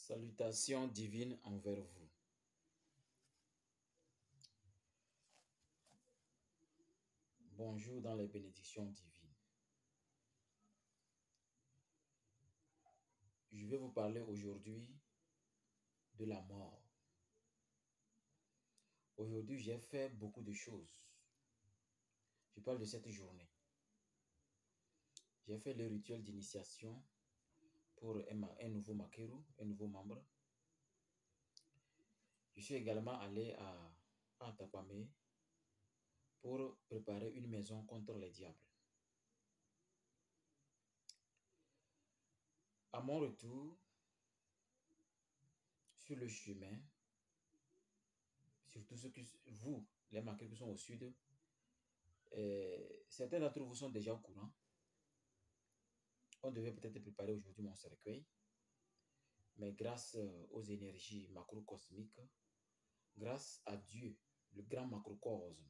Salutations divines envers vous. Bonjour dans les bénédictions divines. Je vais vous parler aujourd'hui de la mort. Aujourd'hui, j'ai fait beaucoup de choses. Je parle de cette journée. J'ai fait le rituel d'initiation pour un nouveau Makeru, un nouveau membre. Je suis également allé à Tapamé pour préparer une maison contre les diables. À mon retour, sur le chemin, surtout ceux qui, vous, les Makeru qui sont au sud, certains d'entre vous sont déjà au courant. On devait peut-être préparer aujourd'hui mon cercueil, mais grâce aux énergies macrocosmiques, grâce à Dieu, le grand macrocosme,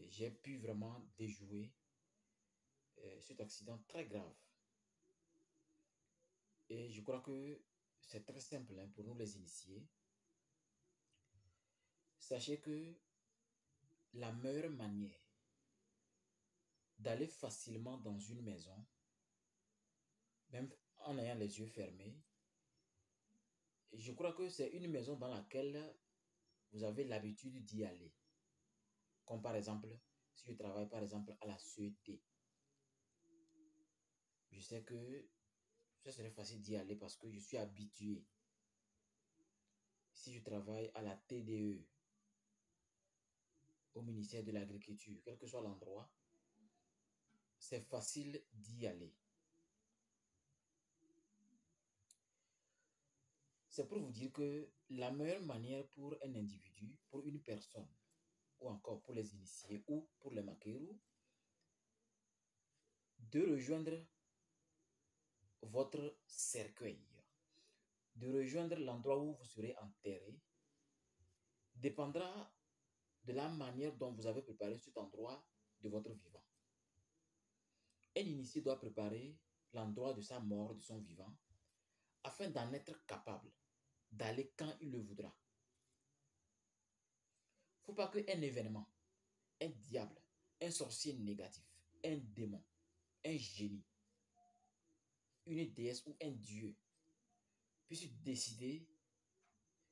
j'ai pu vraiment déjouer cet accident très grave. Et je crois que c'est très simple pour nous les initiés. Sachez que la meilleure manière d'aller facilement dans une maison, même en ayant les yeux fermés, je crois que c'est une maison dans laquelle vous avez l'habitude d'y aller. Comme par exemple, si je travaille par exemple à la CET, je sais que ça serait facile d'y aller parce que je suis habitué. Si je travaille à la TDE, au ministère de l'Agriculture, quel que soit l'endroit, c'est facile d'y aller. C'est pour vous dire que la meilleure manière pour un individu, pour une personne, ou encore pour les initiés, ou pour les Makeru, de rejoindre votre cercueil, de rejoindre l'endroit où vous serez enterré, dépendra de la manière dont vous avez préparé cet endroit de votre vivant. Un initié doit préparer l'endroit de sa mort, de son vivant, afin d'en être capable d'aller quand il le voudra. Il ne faut pas qu'un événement, un diable, un sorcier négatif, un démon, un génie, une déesse ou un dieu puisse décider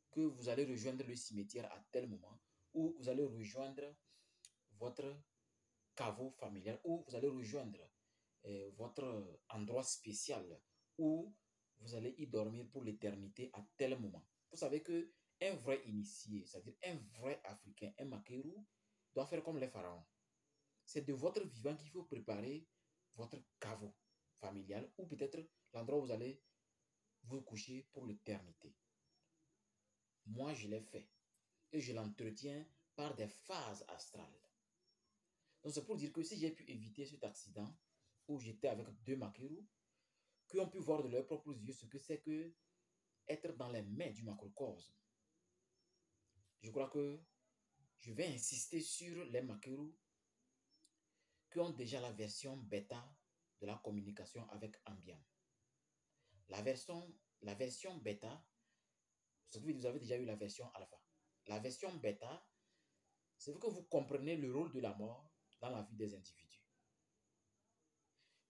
que vous allez rejoindre le cimetière à tel moment, ou vous allez rejoindre votre caveau familial, ou vous allez rejoindre votre endroit spécial, où vous allez y dormir pour l'éternité à tel moment. Vous savez que un vrai initié, c'est-à-dire un vrai Africain, un Makeru, doit faire comme les pharaons. C'est de votre vivant qu'il faut préparer votre caveau familial, ou peut-être l'endroit où vous allez vous coucher pour l'éternité. Moi, je l'ai fait. Et je l'entretiens par des phases astrales. Donc, c'est pour dire que si j'ai pu éviter cet accident où j'étais avec deux Makeru, qui ont pu voir de leurs propres yeux ce que c'est que être dans les mains du macrocosme. Je crois que je vais insister sur les Makeru qui ont déjà la version bêta de la communication avec Ambien. La version bêta, c'est que vous avez déjà eu la version alpha. La version bêta, c'est que vous comprenez le rôle de la mort dans la vie des individus.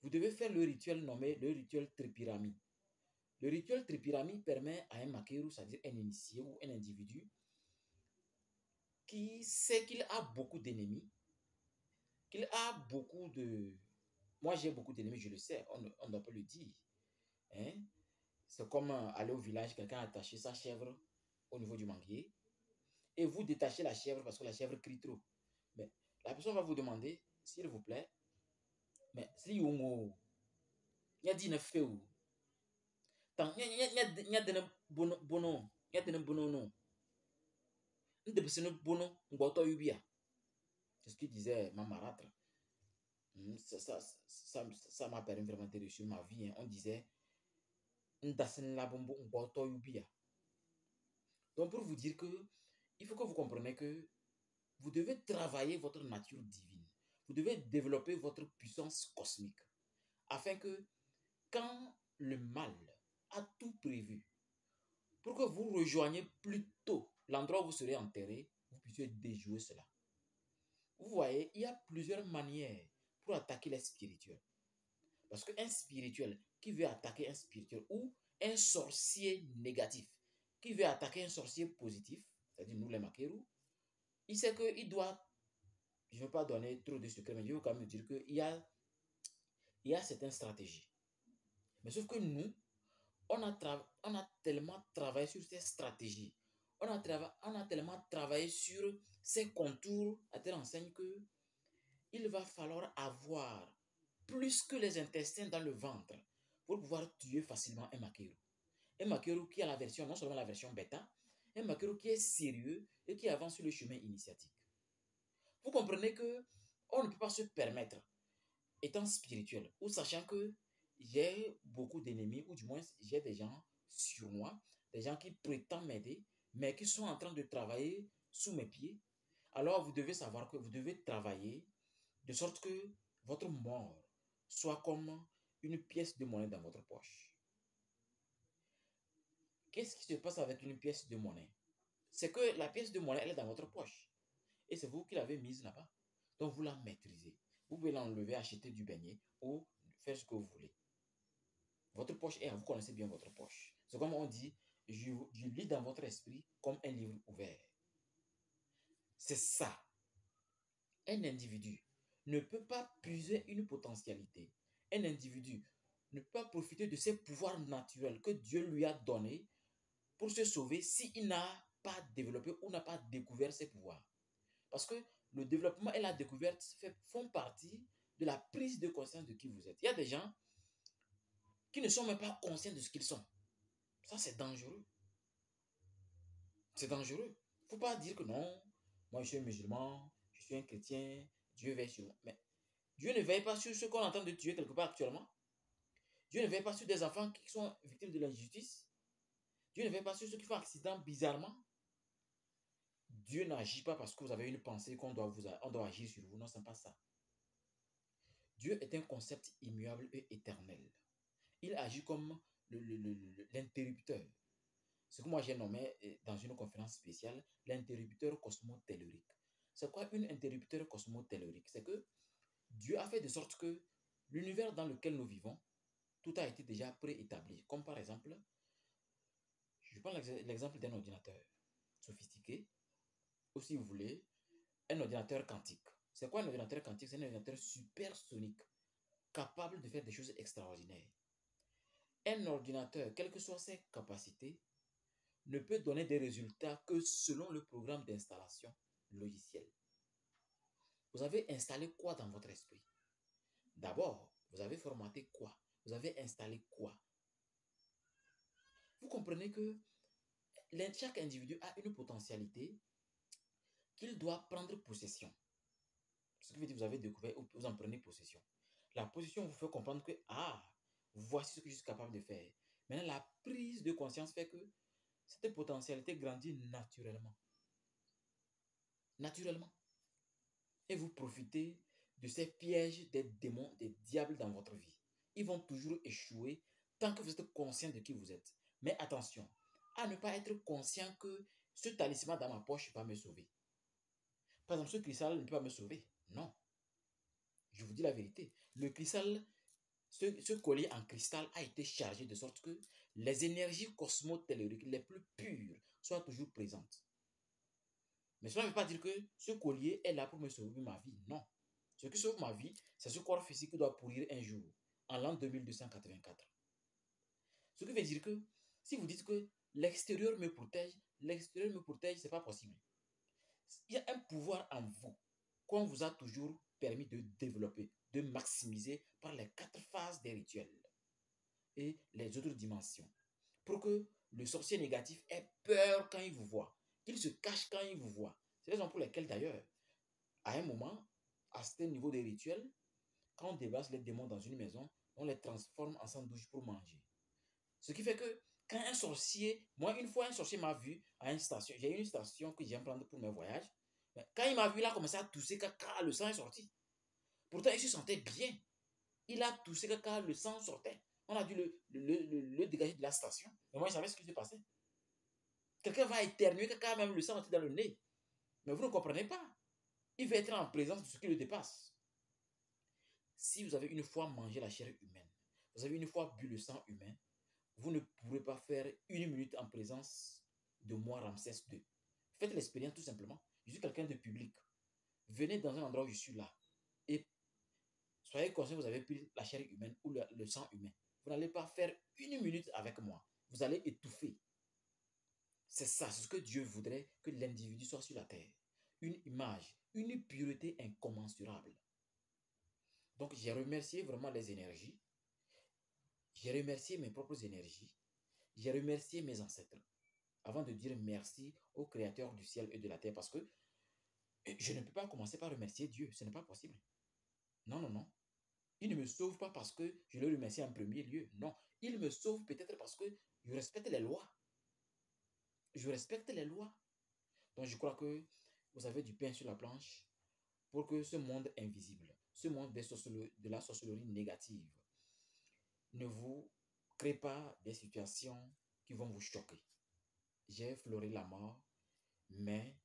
Vous devez faire le rituel nommé le rituel Tripirami. Le rituel Tripirami permet à un Makeru, c'est-à-dire un initié ou un individu, qui sait qu'il a beaucoup d'ennemis, qu'il a beaucoup de... Moi, j'ai beaucoup d'ennemis, je le sais, on doit pas le dire. Hein? C'est comme aller au village, quelqu'un a attaché sa chèvre au niveau du manguier, et vous détachez la chèvre parce que la chèvre crie trop. Mais la personne va vous demander, s'il vous plaît, mais si vous y a dit ne fait où? Tant y a de bono, y a de bono non. C'est ce qu'il disait ma marâtre. Ça m'a permis vraiment de réussir ma vie. Hein. On disait donc pour vous dire que il faut que vous compreniez que vous devez travailler votre nature divine. Vous devez développer votre puissance cosmique afin que quand le mal a tout prévu que vous rejoigniez plus tôt l'endroit où vous serez enterré, vous puissiez déjouer cela. Vous voyez, il y a plusieurs manières pour attaquer les spirituels. Parce qu'un spirituel qui veut attaquer un spirituel ou un sorcier négatif qui veut attaquer un sorcier positif, c'est-à-dire nous les maqueros, il sait qu'il doit, je ne veux pas donner trop de secrets, mais je veux quand même dire il y a certaines stratégies. Mais sauf que nous, on a tellement travaillé sur ces stratégies, on a tellement travaillé sur ces contours à telle enseigne que il va falloir avoir plus que les intestins dans le ventre pour pouvoir tuer facilement un maquereau. Un maquereau qui a la version, non seulement la version bêta, un maquereau qui est sérieux et qui avance sur le chemin initiatique. Vous comprenez que on ne peut pas se permettre, étant spirituel, ou sachant que j'ai beaucoup d'ennemis, ou du moins j'ai des gens sur moi, des gens qui prétendent m'aider, mais qui sont en train de travailler sous mes pieds. Alors vous devez savoir que vous devez travailler de sorte que votre mort soit comme une pièce de monnaie dans votre poche. Qu'est-ce qui se passe avec une pièce de monnaie? C'est que la pièce de monnaie, elle est dans votre poche. Et c'est vous qui l'avez mise là-bas. Donc vous la maîtrisez. Vous pouvez l'enlever, acheter du beignet ou faire ce que vous voulez. Votre poche est, vous connaissez bien votre poche. C'est comme on dit, je lis dans votre esprit comme un livre ouvert. C'est ça. Un individu ne peut pas puiser une potentialité. Un individu ne peut pas profiter de ses pouvoirs naturels que Dieu lui a donnés pour se sauver s'il n'a pas développé ou n'a pas découvert ses pouvoirs. Parce que le développement et la découverte font partie de la prise de conscience de qui vous êtes. Il y a des gens qui ne sont même pas conscients de ce qu'ils sont. Ça, c'est dangereux. C'est dangereux. Il ne faut pas dire que non, moi je suis un musulman, je suis un chrétien, Dieu veille sur moi. Mais Dieu ne veille pas sur ceux qu'on entend de tuer quelque part actuellement. Dieu ne veille pas sur des enfants qui sont victimes de l'injustice. Dieu ne veille pas sur ceux qui font accident bizarrement. Dieu n'agit pas parce que vous avez une pensée qu'on doit, on doit agir sur vous. Non, ce n'est pas ça. Dieu est un concept immuable et éternel. Il agit comme l'interrupteur. Ce que moi j'ai nommé dans une conférence spéciale l'interrupteur cosmotellurique. C'est quoi un interrupteur cosmotellurique? C'est que Dieu a fait de sorte que l'univers dans lequel nous vivons, tout a été déjà préétabli. Comme par exemple, je prends l'exemple d'un ordinateur sophistiqué, ou si vous voulez, un ordinateur quantique. C'est quoi un ordinateur quantique? C'est un ordinateur supersonique, capable de faire des choses extraordinaires. Un ordinateur, quelles que soient ses capacités, ne peut donner des résultats que selon le programme d'installation logiciel. Vous avez installé quoi dans votre esprit? D'abord, vous avez formaté quoi? Vous avez installé quoi? Vous comprenez que chaque individu a une potentialité qu'il doit prendre possession. Ce qui veut dire que vous avez découvert, vous en prenez possession. La possession vous fait comprendre que, voici ce que je suis capable de faire. Maintenant, la prise de conscience fait que cette potentialité grandit naturellement. Naturellement. Et vous profitez de ces pièges des démons, des diables dans votre vie. Ils vont toujours échouer tant que vous êtes conscient de qui vous êtes. Mais attention, à ne pas être conscient que ce talisman dans ma poche va me sauver. Par exemple, ce cristal ne peut pas me sauver. Non. Je vous dis la vérité. Le cristal, ce collier en cristal a été chargé de sorte que les énergies cosmotelluriques les plus pures soient toujours présentes. Mais cela ne veut pas dire que ce collier est là pour me sauver ma vie. Non. Ce qui sauve ma vie, c'est ce corps physique qui doit pourrir un jour, en l'an 2284. Ce qui veut dire que si vous dites que l'extérieur me protège, ce n'est pas possible. Il y a un pouvoir en vous qu'on vous a toujours permis de développer, de maximiser par les 4 phases des rituels et les autres dimensions. Pour que le sorcier négatif ait peur quand il vous voit, qu'il se cache quand il vous voit. C'est la raison pour laquelle d'ailleurs, à un moment, à ce niveau des rituels, quand on déplace les démons dans une maison, on les transforme en sandwich pour manger. Ce qui fait que quand un sorcier, moi une fois un sorcier m'a vu à une station, j'ai une station que j'aime prendre pour mes voyages, mais quand il m'a vu, il a commencé à tousser car le sang est sorti. Pourtant, il se sentait bien. Il a toussé car le sang sortait. On a dû le dégager de la station. Mais moi, je savais ce qui se passait. Quelqu'un va éternuer, quelqu'un a même le sang dans le nez. Mais vous ne comprenez pas. Il va être en présence de ce qui le dépasse. Si vous avez une fois mangé la chair humaine, vous avez une fois bu le sang humain, vous ne pourrez pas faire une minute en présence de moi, Ramsès II. Faites l'expérience tout simplement. Je suis quelqu'un de public. Venez dans un endroit où je suis là et soyez conscient que vous avez pris la chair humaine ou le sang humain. Vous n'allez pas faire une minute avec moi. Vous allez étouffer. C'est ça, c'est ce que Dieu voudrait que l'individu soit sur la terre. Une image, une pureté incommensurable. Donc j'ai remercié vraiment les énergies. J'ai remercié mes propres énergies. J'ai remercié mes ancêtres. Avant de dire merci au Créateur du ciel et de la terre. Parce que je ne peux pas commencer par remercier Dieu. Ce n'est pas possible. Non, non, non. Il ne me sauve pas parce que je le remercie en premier lieu. Non. Il me sauve peut-être parce que je respecte les lois. Je respecte les lois. Donc je crois que vous avez du pain sur la planche pour que ce monde invisible, ce monde de la sorcellerie négative, ne vous crée pas des situations qui vont vous choquer. J'ai effleuré la mort, mais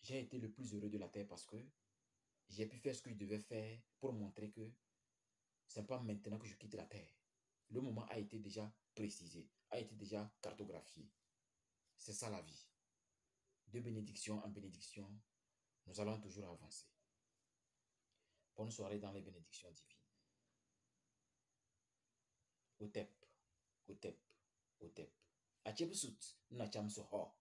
j'ai été le plus heureux de la terre parce que j'ai pu faire ce que je devais faire pour montrer que ce n'est pas maintenant que je quitte la terre. Le moment a été déjà précisé, a été déjà cartographié. C'est ça la vie. De bénédiction en bénédiction, nous allons toujours avancer. Bonne soirée dans les bénédictions divines. Otep, Otep, Otep. Achebusut, Nacham Soho.